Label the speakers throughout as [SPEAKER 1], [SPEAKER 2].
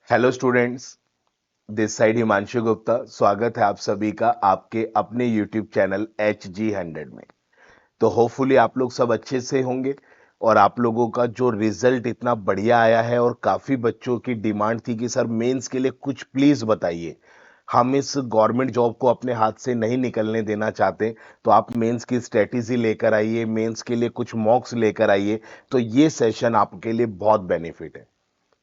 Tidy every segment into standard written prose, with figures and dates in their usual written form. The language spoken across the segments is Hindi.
[SPEAKER 1] Hello students, this side Himanshu Gupta. स्वागत है आप सभी का आपके अपने यूट्यूब चैनल HG100 में। तो होपफुली आप लोग सब अच्छे से होंगे और आप लोगों का जो रिजल्ट इतना बढ़िया आया है और काफी बच्चों की डिमांड थी कि सर मेंस के लिए कुछ प्लीज बताइए। हम इस गवर्नमेंट जॉब को अपने हाथ से नहीं निकलने देना चाहते, तो आप मेंस की स्ट्रेटेजी लेकर आइए, मेंस के लिए कुछ मॉक्स लेकर आइए। तो ये सेशन आपके लिए बहुत बेनिफिट है।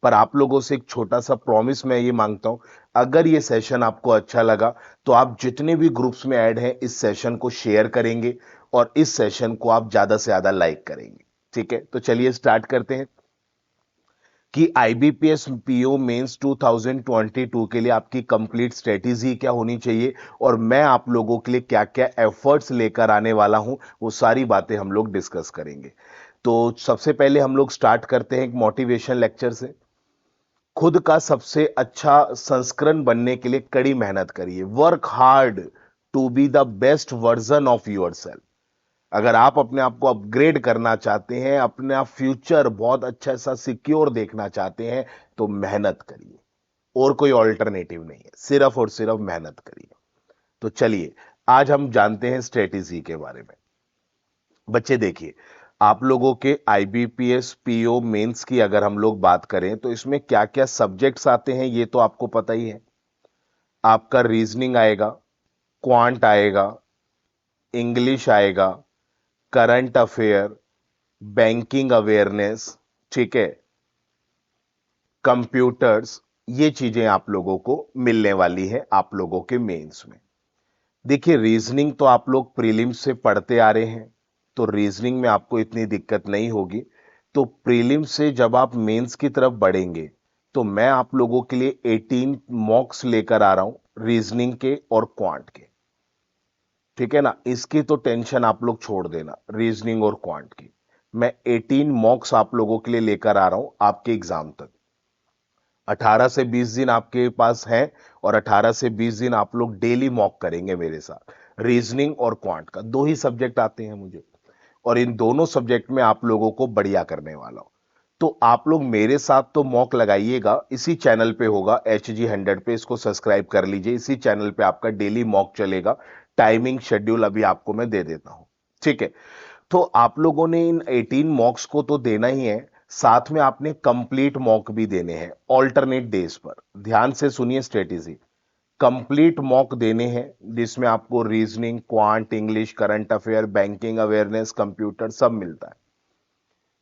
[SPEAKER 1] पर आप लोगों से एक छोटा सा प्रॉमिस मैं ये मांगता हूं, अगर ये सेशन आपको अच्छा लगा तो आप जितने भी ग्रुप्स में ऐड हैं इस सेशन को शेयर करेंगे और इस सेशन को आप ज्यादा से ज्यादा लाइक करेंगे। ठीक है, तो चलिए स्टार्ट करते हैं कि आईबीपीएस पीओ मेंस 2022 के लिए आपकी कंप्लीट स्ट्रेटेजी क्या होनी चाहिए और मैं आप लोगों के लिए क्या क्या एफर्ट्स लेकर आने वाला हूं, वो सारी बातें हम लोग डिस्कस करेंगे। तो सबसे पहले हम लोग स्टार्ट करते हैं एक मोटिवेशन लेक्चर से। खुद का सबसे अच्छा संस्करण बनने के लिए कड़ी मेहनत करिए। Work hard to be the best version of yourself. अगर आप अपने आप को अपग्रेड करना चाहते हैं, अपना फ्यूचर बहुत अच्छा सा सिक्योर देखना चाहते हैं, तो मेहनत करिए। और कोई ऑल्टरनेटिव नहीं है, सिर्फ और सिर्फ मेहनत करिए। तो चलिए आज हम जानते हैं स्ट्रेटेजी के बारे में। बच्चे देखिए, आप लोगों के आईबीपीएस पीओ मेंस की अगर हम लोग बात करें तो इसमें क्या क्या सब्जेक्ट्स आते हैं ये तो आपको पता ही है। आपका रीजनिंग आएगा, क्वांट आएगा, इंग्लिश आएगा, करंट अफेयर, बैंकिंग अवेयरनेस, ठीक है, कंप्यूटर्स। ये चीजें आप लोगों को मिलने वाली है आप लोगों के मेंस में। देखिए, रीजनिंग तो आप लोग प्रीलिम्स से पढ़ते आ रहे हैं, तो रीजनिंग में आपको इतनी दिक्कत नहीं होगी। तो प्रीलिम्स से जब आप मेंस की तरफ बढ़ेंगे तो मैं आप लोगों के लिए 18 मॉक्स लेकर आ रहा हूं रीजनिंग के और क्वांट के। ठीक है ना, इसकी तो टेंशन आप लोग छोड़ देना, रीजनिंग और क्वांट की। मैं 18 मॉक्स आप लोगों के लिए लेकर आ रहा हूं आपके एग्जाम तक। 18 से 20 दिन आपके पास है और 18 से 20 दिन आप लोग डेली मॉक करेंगे मेरे साथ। रीजनिंग और क्वांट का दो ही सब्जेक्ट आते हैं मुझे और इन दोनों सब्जेक्ट में आप लोगों को बढ़िया करने वाला हूं। तो आप लोग मेरे साथ तो मॉक लगाइएगा, इसी चैनल पे होगा HG100 पे, इसको सब्सक्राइब कर लीजिए। इसी चैनल पे आपका डेली मॉक चलेगा। टाइमिंग शेड्यूल अभी आपको मैं दे देता हूं। ठीक है, तो आप लोगों ने इन 18 मॉक्स को तो देना ही है, साथ में आपने कंप्लीट मॉक भी देने हैं ऑल्टरनेट डेज पर। ध्यान से सुनिए स्ट्रेटेजी। कंप्लीट मॉक देने हैं जिसमें आपको reasoning, quant, English, current affair, banking awareness, computer सब मिलता है।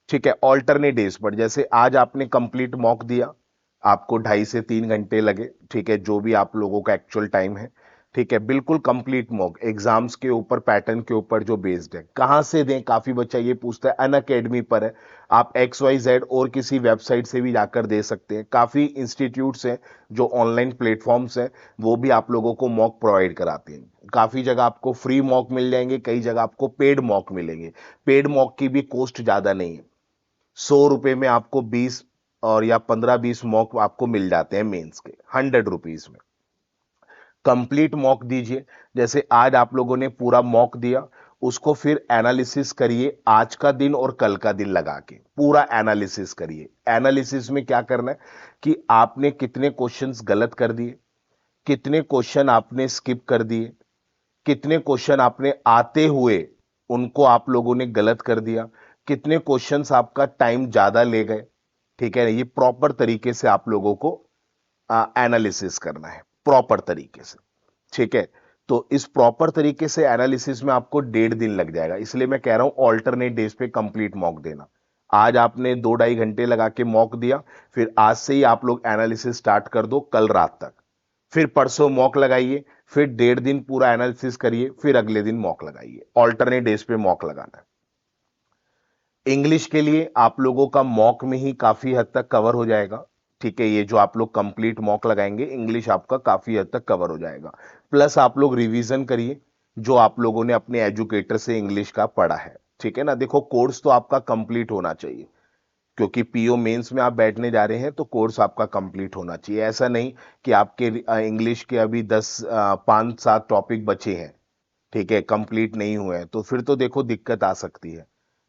[SPEAKER 1] ठीक है, ऑल्टरनेट डेज पर। जैसे आज आपने कंप्लीट मॉक दिया, आपको 2.5 से 3 घंटे लगे, ठीक है, जो भी आप लोगों का एक्चुअल टाइम है। ठीक है, बिल्कुल कंप्लीट मॉक एग्जाम्स के ऊपर, पैटर्न के ऊपर जो बेस्ड है। कहां से दें, काफी बच्चा ये पूछता है। अन अकेडमी पर है, आप XYZ और किसी वेबसाइट से भी जाकर दे सकते हैं। काफी इंस्टीट्यूट्स हैं जो ऑनलाइन प्लेटफॉर्म्स हैं, वो भी आप लोगों को मॉक प्रोवाइड कराते हैं। काफी जगह आपको फ्री मॉक मिल जाएंगे, कई जगह आपको पेड मॉक मिलेंगे। पेड मॉक की भी कॉस्ट ज्यादा नहीं है, 100 रुपए में आपको 20 और या 15-20 मॉक आपको मिल जाते हैं मेंस के 100 रुपीज में। कंप्लीट मॉक दीजिए। जैसे आज आप लोगों ने पूरा मॉक दिया, उसको फिर एनालिसिस करिए, आज का दिन और कल का दिन लगा के पूरा एनालिसिस करिए। एनालिसिस में क्या करना है कि आपने कितने क्वेश्चंस गलत कर दिए, कितने क्वेश्चन आपने स्किप कर दिए, कितने क्वेश्चन आपने आते हुए उनको आप लोगों ने गलत कर दिया, कितने क्वेश्चंस आपका टाइम ज्यादा ले गए। ठीक है, ये प्रॉपर तरीके से आप लोगों को एनालिसिस करना है, प्रॉपर तरीके से। ठीक है, तो इस प्रॉपर तरीके से एनालिसिस में आपको 1.5 दिन लग जाएगा, इसलिए मैं कह रहा हूं ऑल्टरनेट डेज पे कंप्लीट मॉक देना। आज आपने 2-2.5 घंटे लगा के मॉक दिया, फिर आज से ही आप लोग एनालिसिस स्टार्ट कर दो कल रात तक। फिर परसों मॉक लगाइए, फिर 1.5 दिन पूरा एनालिसिस करिए, फिर अगले दिन मॉक लगाइए। ऑल्टरनेट डेज पे मॉक लगाना है। इंग्लिश के लिए आप लोगों का मॉक में ही काफी हद तक कवर हो जाएगा। ठीक है, ये जो आप लोग कंप्लीट मॉक लगाएंगे, इंग्लिश आपका काफी हद तक कवर हो जाएगा। प्लस आप लोग रिवीजन करिए जो आप लोगों ने अपने एजुकेटर से इंग्लिश का पढ़ा है। ठीक है ना, देखो कोर्स तो आपका कंप्लीट होना चाहिए, क्योंकि पीओ मेंस में आप बैठने जा रहे हैं तो कोर्स आपका कंप्लीट होना चाहिए। ऐसा नहीं कि आपके इंग्लिश के अभी 5-7 टॉपिक बचे हैं, ठीक है, कंप्लीट नहीं हुए हैं, तो फिर तो देखो दिक्कत आ सकती है।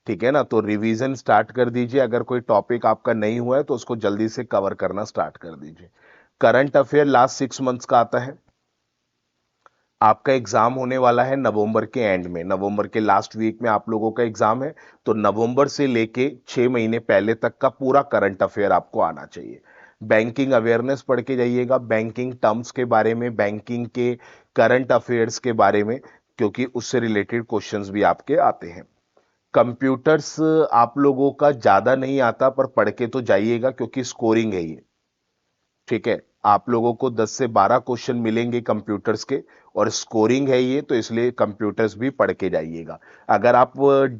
[SPEAKER 1] ठीक है ना। तो रिवीजन स्टार्ट कर दीजिए, अगर कोई टॉपिक आपका नहीं हुआ है तो उसको जल्दी से कवर करना स्टार्ट कर दीजिए। करंट अफेयर लास्ट 6 मंथ्स का आता है। आपका एग्जाम होने वाला है नवंबर के एंड में, नवंबर के लास्ट वीक में आप लोगों का एग्जाम है। तो नवंबर से लेके 6 महीने पहले तक का पूरा करंट अफेयर आपको आना चाहिए। बैंकिंग अवेयरनेस पढ़ के जाइएगा, बैंकिंग टर्म्स के बारे में, बैंकिंग के करंट अफेयर्स के बारे में, क्योंकि उससे रिलेटेड क्वेश्चंस भी आपके आते हैं। कंप्यूटर्स आप लोगों का ज्यादा नहीं आता, पर पढ़ के तो जाइएगा क्योंकि स्कोरिंग है ये। ठीक है, आप लोगों को 10 से 12 क्वेश्चन मिलेंगे कंप्यूटर्स के, और स्कोरिंग है ये, तो इसलिए कंप्यूटर्स भी पढ़ के जाइएगा। अगर आप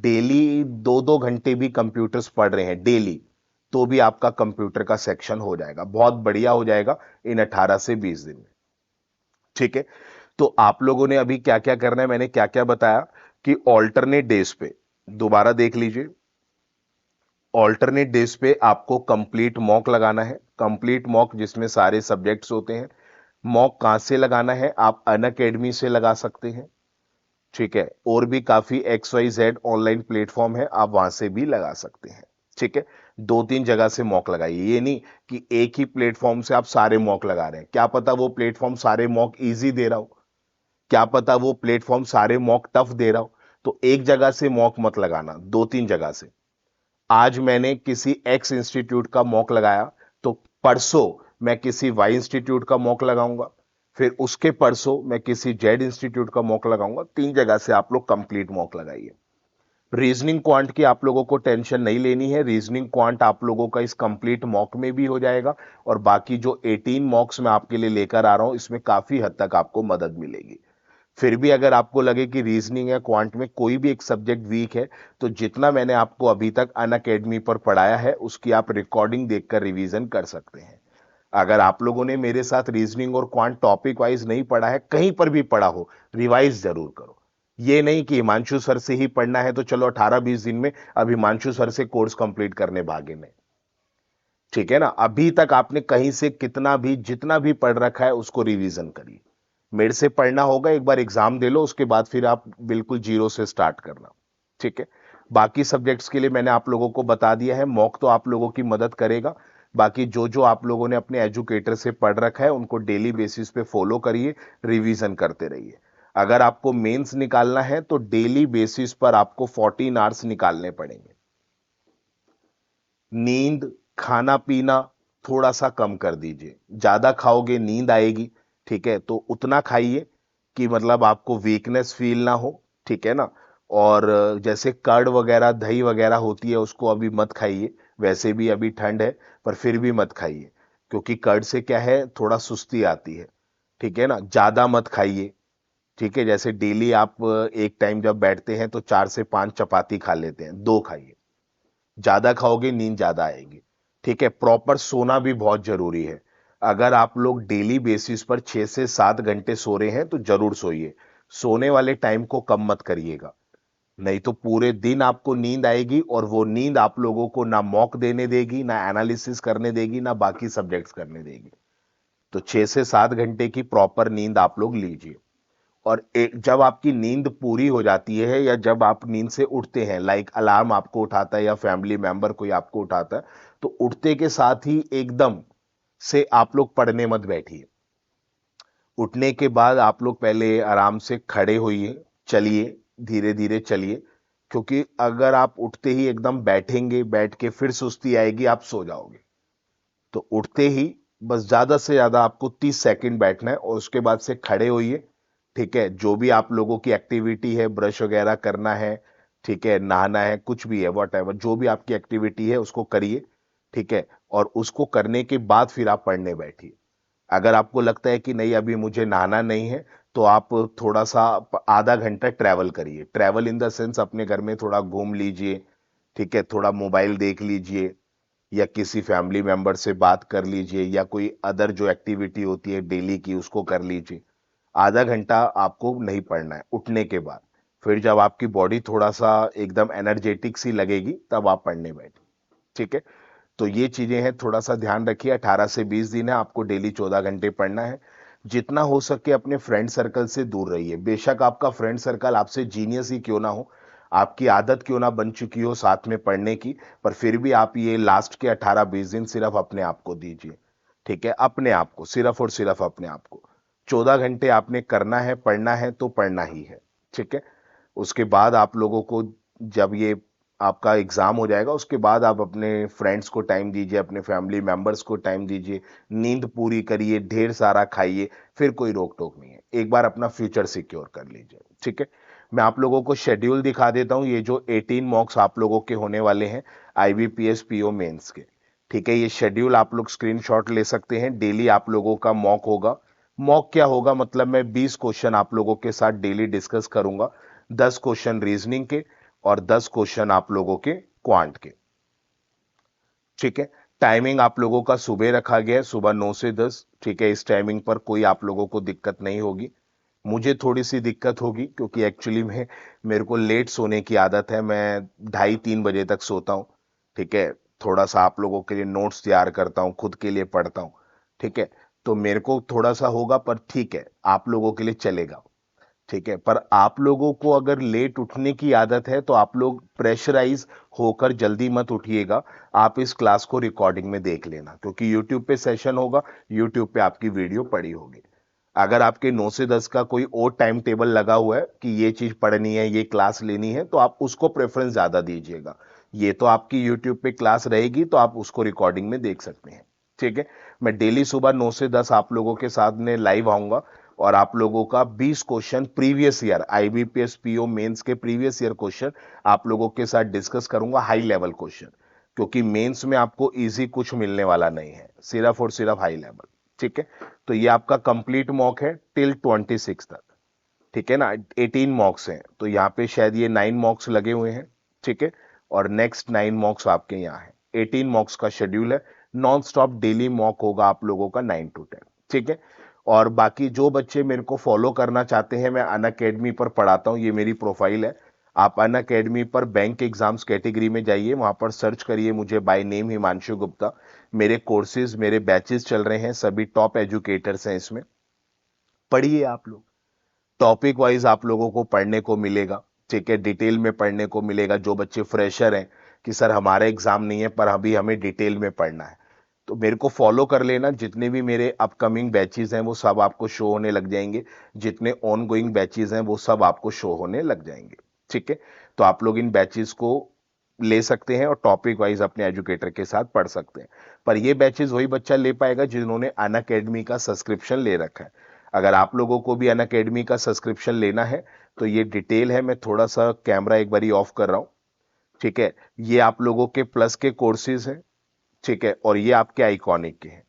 [SPEAKER 1] डेली 2-2 घंटे भी कंप्यूटर्स पढ़ रहे हैं डेली, तो भी आपका कंप्यूटर का सेक्शन हो जाएगा, बहुत बढ़िया हो जाएगा इन 18 से 20 दिन में। ठीक है, तो आप लोगों ने अभी क्या क्या करना है, मैंने क्या क्या बताया कि ऑल्टरनेट डेज पे दोबारा देख लीजिए। ऑल्टरनेट डेज पे आपको कंप्लीट मॉक लगाना है, कंप्लीट मॉक जिसमें सारे सब्जेक्ट्स होते हैं। मॉक कहां से लगाना है, आप अनअकैडमी से लगा सकते हैं। ठीक है, और भी काफी XYZ ऑनलाइन प्लेटफॉर्म है, आप वहां से भी लगा सकते हैं। ठीक है, 2-3 जगह से मॉक लगाइए, ये नहीं कि एक ही प्लेटफॉर्म से आप सारे मॉक लगा रहे हैं। क्या पता वो प्लेटफॉर्म सारे मॉक इजी दे रहा हो, क्या पता वो प्लेटफॉर्म सारे मॉक टफ दे रहा हो। तो एक जगह से मॉक मत लगाना, 2-3 जगह से। आज मैंने किसी एक्स इंस्टीट्यूट का मॉक लगाया, तो परसों मैं किसी वाई इंस्टीट्यूट का मॉक लगाऊंगा, फिर उसके परसों मैं किसी जेड इंस्टीट्यूट का मॉक लगाऊंगा। 3 जगह से आप लोग कंप्लीट मॉक लगाइए। रीजनिंग क्वांट की आप लोगों को टेंशन नहीं लेनी है, रीजनिंग क्वांट आप लोगों का इस कंप्लीट मॉक में भी हो जाएगा, और बाकी जो 18 मॉक्स मैं आपके लिए लेकर आ रहा हूं, इसमें काफी हद तक आपको मदद मिलेगी। फिर भी अगर आपको लगे कि रीजनिंग या क्वांट में कोई भी एक सब्जेक्ट वीक है, तो जितना मैंने आपको अभी तक अनअकैडमी पर पढ़ाया है उसकी आप रिकॉर्डिंग देखकर रिवीजन कर सकते हैं। अगर आप लोगों ने मेरे साथ रीजनिंग और क्वांट टॉपिक वाइज नहीं पढ़ा है, कहीं पर भी पढ़ा हो, रिवाइज जरूर करो। ये नहीं कि हिमांशु सर से ही पढ़ना है तो चलो 18-20 दिन में अब हिमांशु सर से कोर्स कंप्लीट करने भागे नहीं। ठीक है ना, अभी तक आपने कहीं से कितना भी जितना भी पढ़ रखा है उसको रिवीजन करिए। मेरे से पढ़ना होगा, एक बार एग्जाम दे लो, उसके बाद फिर आप बिल्कुल जीरो से स्टार्ट करना। ठीक है, बाकी सब्जेक्ट्स के लिए मैंने आप लोगों को बता दिया है, मॉक तो आप लोगों की मदद करेगा। बाकी जो जो आप लोगों ने अपने एजुकेटर से पढ़ रखा है उनको डेली बेसिस पे फॉलो करिए, रिवीजन करते रहिए। अगर आपको मेंस निकालना है तो डेली बेसिस पर आपको 14 आवर्स निकालने पड़ेंगे। नींद, खाना पीना थोड़ा सा कम कर दीजिए, ज्यादा खाओगे नींद आएगी। ठीक है, तो उतना खाइए कि मतलब आपको वीकनेस फील ना हो। ठीक है ना, और जैसे कर्ड वगैरह दही वगैरह होती है उसको अभी मत खाइए, वैसे भी अभी ठंड है, पर फिर भी मत खाइए, क्योंकि कर्ड से क्या है, थोड़ा सुस्ती आती है। ठीक है ना, ज्यादा मत खाइए। ठीक है, जैसे डेली आप एक टाइम जब बैठते हैं तो 4 से 5 चपाती खा लेते हैं, 2 खाइए। ज्यादा खाओगे नींद ज्यादा आएगी। ठीक है, प्रॉपर सोना भी बहुत जरूरी है। अगर आप लोग डेली बेसिस पर 6 से 7 घंटे सो रहे हैं तो जरूर सोइए। सोने वाले टाइम को कम मत करिएगा, नहीं तो पूरे दिन आपको नींद आएगी, और वो नींद आप लोगों को ना मॉक देने देगी, ना एनालिसिस करने देगी, ना बाकी सब्जेक्ट्स करने देगी। तो 6 से 7 घंटे की प्रॉपर नींद आप लोग लीजिए। और एक जब आपकी नींद पूरी हो जाती है, या जब आप नींद से उठते हैं, लाइक अलार्म आपको उठाता है या फैमिली मेंबर कोई आपको उठाता है, तो उठते के साथ ही एकदम से आप लोग पढ़ने मत बैठिए। उठने के बाद आप लोग पहले आराम से खड़े होइए, चलिए, धीरे धीरे चलिए, क्योंकि अगर आप उठते ही एकदम बैठेंगे, बैठ के फिर सुस्ती आएगी, आप सो जाओगे। तो उठते ही बस ज्यादा से ज्यादा आपको 30 सेकंड बैठना है, और उसके बाद से खड़े होइए। ठीक है, जो भी आप लोगों की एक्टिविटी है, ब्रश वगैरह करना है, ठीक है, नहाना है, कुछ भी है, वट एवर जो भी आपकी एक्टिविटी है उसको करिए। ठीक है, और उसको करने के बाद फिर आप पढ़ने बैठिए। अगर आपको लगता है कि नहीं अभी मुझे नहाना नहीं है, तो आप थोड़ा सा आधा घंटा ट्रैवल करिए, ट्रैवल इन द सेंस अपने घर में थोड़ा घूम लीजिए। ठीक है, थोड़ा मोबाइल देख लीजिए, या किसी फैमिली मेंबर से बात कर लीजिए, या कोई अदर जो एक्टिविटी होती है डेली की उसको कर लीजिए। आधा घंटा आपको नहीं पढ़ना है उठने के बाद। फिर जब आपकी बॉडी थोड़ा सा एकदम एनर्जेटिक सी लगेगी तब आप पढ़ने बैठे। ठीक है, तो ये चीजें हैं, थोड़ा सा ध्यान रखिए। 18 से 20 दिन है, आपको डेली 14 घंटे पढ़ना है। जितना हो सके अपने फ्रेंड सर्कल से दूर रहिए, बेशक आपका फ्रेंड सर्कल आपसे जीनियस ही क्यों ना हो। आपकी आदत क्यों ना बन चुकी हो साथ में पढ़ने की, पर फिर भी आप ये लास्ट के 18-20 दिन सिर्फ अपने आप को दीजिए। ठीक है, अपने आप को, सिर्फ और सिर्फ अपने आप को 14 घंटे आपने करना है, पढ़ना है तो पढ़ना ही है। ठीक है, उसके बाद आप लोगों को, जब ये आपका एग्जाम हो जाएगा उसके बाद आप अपने फ्रेंड्स को टाइम दीजिए, अपने फैमिली मेंबर्स को टाइम दीजिए, नींद पूरी करिए, ढेर सारा खाइए, फिर कोई रोक टोक नहीं है। एक बार अपना फ्यूचर सिक्योर कर लीजिए। ठीक है, मैं आप लोगों को शेड्यूल दिखा देता हूं, ये जो 18 मॉक्स आप लोगों के होने वाले हैं आईबीपीएस पीओ मेंस के। ठीक है, ये शेड्यूल आप लोग स्क्रीनशॉट ले सकते हैं। डेली आप लोगों का मॉक होगा। मॉक क्या होगा, मतलब मैं 20 क्वेश्चन आप लोगों के साथ डेली डिस्कस करूंगा। 10 क्वेश्चन रीजनिंग के और 10 क्वेश्चन आप लोगों के क्वांट के। ठीक है, टाइमिंग आप लोगों का सुबह रखा गया है, सुबह 9 से 10। ठीक है, इस टाइमिंग पर कोई आप लोगों को दिक्कत नहीं होगी। मुझे थोड़ी सी दिक्कत होगी क्योंकि एक्चुअली में मेरे को लेट सोने की आदत है, मैं 2:30-3 बजे तक सोता हूँ। ठीक है, थोड़ा सा आप लोगों के लिए नोट्स तैयार करता हूँ, खुद के लिए पढ़ता हूँ। ठीक है, तो मेरे को थोड़ा सा होगा, पर ठीक है, आप लोगों के लिए चलेगा। ठीक है, पर आप लोगों को अगर लेट उठने की आदत है तो आप लोग प्रेशराइज होकर जल्दी मत उठिएगा। आप इस क्लास को रिकॉर्डिंग में देख लेना, क्योंकि यूट्यूब पे सेशन होगा, यूट्यूब पे आपकी वीडियो पड़ी होगी। अगर आपके 9 से 10 का कोई और टाइम टेबल लगा हुआ है कि ये चीज पढ़नी है, ये क्लास लेनी है, तो आप उसको प्रेफरेंस ज्यादा दीजिएगा। ये तो आपकी यूट्यूब पे क्लास रहेगी तो आप उसको रिकॉर्डिंग में देख सकते हैं। ठीक है, मैं डेली सुबह 9 से 10 आप लोगों के साथ में लाइव आऊंगा और आप लोगों का 20 question previous year IBPS PO mains के प्रीवियस ईयर क्वेश्चन आप लोगों के साथ डिस्कस करूंगा, हाई लेवल क्वेश्चन। क्योंकि मेंस में आपको इजी कुछ मिलने वाला नहीं है, सिर्फ और सिर्फ हाई लेवल। ठीक है, तो ये आपका कंप्लीट मॉक है टिल 26 तक। ठीक है ना, 18 मॉक्स हैं, तो यहाँ पे शायद ये 9 मॉक्स लगे हुए हैं। ठीक है, और नेक्स्ट 9 मॉक्स आपके यहाँ है। 18 मॉक्स का शेड्यूल है, नॉन स्टॉप डेली मॉक होगा आप लोगों का 9 to 10। ठीक है, और बाकी जो बच्चे मेरे को फॉलो करना चाहते हैं, मैं अनअकैडमी पर पढ़ाता हूँ, ये मेरी प्रोफाइल है। आप अनअकैडमी पर बैंक एग्जाम्स कैटेगरी में जाइए, वहां पर सर्च करिए मुझे बाय नेम हिमांशु गुप्ता। मेरे कोर्सेज, मेरे बैचेस चल रहे हैं, सभी टॉप एजुकेटर्स हैं इसमें। पढ़िए आप लोग, टॉपिक वाइज आप लोगों को पढ़ने को मिलेगा। ठीक है, डिटेल में पढ़ने को मिलेगा। जो बच्चे फ्रेशर हैं कि सर हमारा एग्जाम नहीं है पर अभी हमें डिटेल में पढ़ना है, तो मेरे को फॉलो कर लेना। जितने भी मेरे अपकमिंग बैचेस हैं वो सब आपको शो होने लग जाएंगे, जितने ऑन गोइंग बैचेस हैं वो सब आपको शो होने लग जाएंगे। ठीक है, तो आप लोग इन बैचेस को ले सकते हैं और टॉपिक वाइज अपने एजुकेटर के साथ पढ़ सकते हैं। पर ये बैचेस वही बच्चा ले पाएगा जिन्होंने अनअकैडमी का सब्सक्रिप्शन ले रखा है। अगर आप लोगों को भी अनअकैडमी का सब्सक्रिप्शन लेना है तो ये डिटेल है। मैं थोड़ा सा कैमरा एक बारी ऑफ कर रहा हूं। ठीक है, ये आप लोगों के प्लस के कोर्सेज हैं। ठीक है, और ये आपके आइकॉनिक के हैं।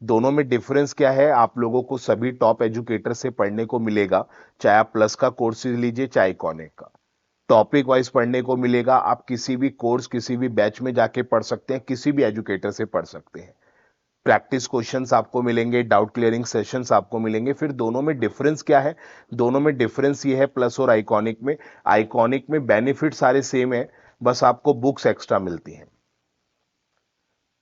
[SPEAKER 1] दोनों में डिफरेंस क्या है, आप लोगों को सभी टॉप एजुकेटर से पढ़ने को मिलेगा, चाहे आप प्लस का कोर्सेज लीजिए चाहे आइकॉनिक का। टॉपिक वाइज पढ़ने को मिलेगा, आप किसी भी कोर्स किसी भी बैच में जाके पढ़ सकते हैं, किसी भी एजुकेटर से पढ़ सकते हैं। प्रैक्टिस क्वेश्चंस आपको मिलेंगे, डाउट क्लियरिंग सेशंस आपको मिलेंगे। फिर दोनों में डिफरेंस क्या है, दोनों में डिफरेंस ये है प्लस और आइकॉनिक में बेनिफिट सारे सेम है, बस आपको बुक्स एक्स्ट्रा मिलती हैं।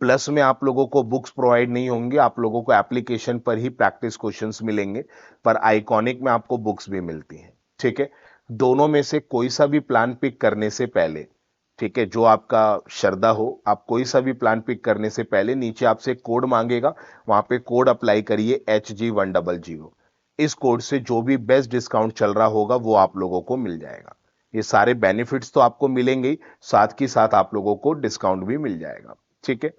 [SPEAKER 1] प्लस में आप लोगों को बुक्स प्रोवाइड नहीं होंगे, आप लोगों को एप्लीकेशन पर ही प्रैक्टिस क्वेश्चंस मिलेंगे। पर आइकॉनिक में आपको बुक्स भी मिलती हैं। ठीक है, दोनों में से कोई सा भी प्लान पिक करने से पहले, ठीक है, जो आपका श्रद्धा हो, आप कोई सा भी प्लान पिक करने से पहले नीचे आपसे कोड मांगेगा, वहां पे कोड अप्लाई करिए HG100। इस कोड से जो भी बेस्ट डिस्काउंट चल रहा होगा वो आप लोगों को मिल जाएगा। ये सारे बेनिफिट्स तो आपको मिलेंगे ही, साथ ही साथ आप लोगों को डिस्काउंट भी मिल जाएगा। ठीक है,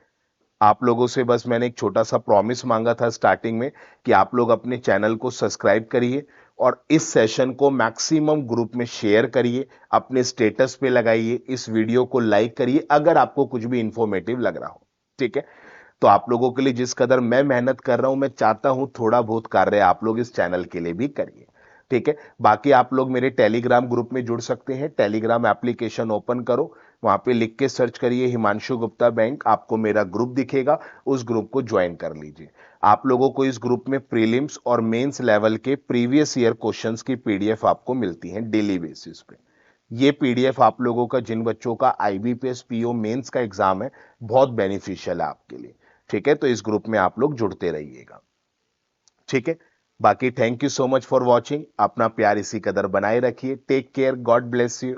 [SPEAKER 1] आप लोगों से बस मैंने एक छोटा सा प्रॉमिस मांगा था स्टार्टिंग में कि आप लोग अपने चैनल को सब्सक्राइब करिए और इस सेशन को मैक्सिमम ग्रुप में शेयर करिए, अपने स्टेटस पे लगाइए, इस वीडियो को लाइक करिए अगर आपको कुछ भी इंफॉर्मेटिव लग रहा हो। ठीक है, तो आप लोगों के लिए जिस कदर मैं मेहनत कर रहा हूं, मैं चाहता हूं थोड़ा बहुत कार्य आप लोग इस चैनल के लिए भी करिए। ठीक है, बाकी आप लोग मेरे टेलीग्राम ग्रुप में जुड़ सकते हैं। टेलीग्राम एप्लीकेशन ओपन करो, वहां पे लिख के सर्च करिए हिमांशु गुप्ता बैंक, आपको मेरा ग्रुप दिखेगा, उस ग्रुप को ज्वाइन कर लीजिए। आप लोगों को इस ग्रुप में प्रीलिम्स और मेंस लेवल के प्रीवियस ईयर क्वेश्चंस की पीडीएफ आपको मिलती है डेली बेसिस पे। ये पीडीएफ आप लोगों का, जिन बच्चों का आईबीपीएस पीओ मेंस का एग्जाम है, बहुत बेनिफिशियल है आपके लिए। ठीक है, तो इस ग्रुप में आप लोग जुड़ते रहिएगा। ठीक है, बाकी thank you so much for watching. अपना प्यार इसी कदर बनाए रखिए। Take care, God bless you.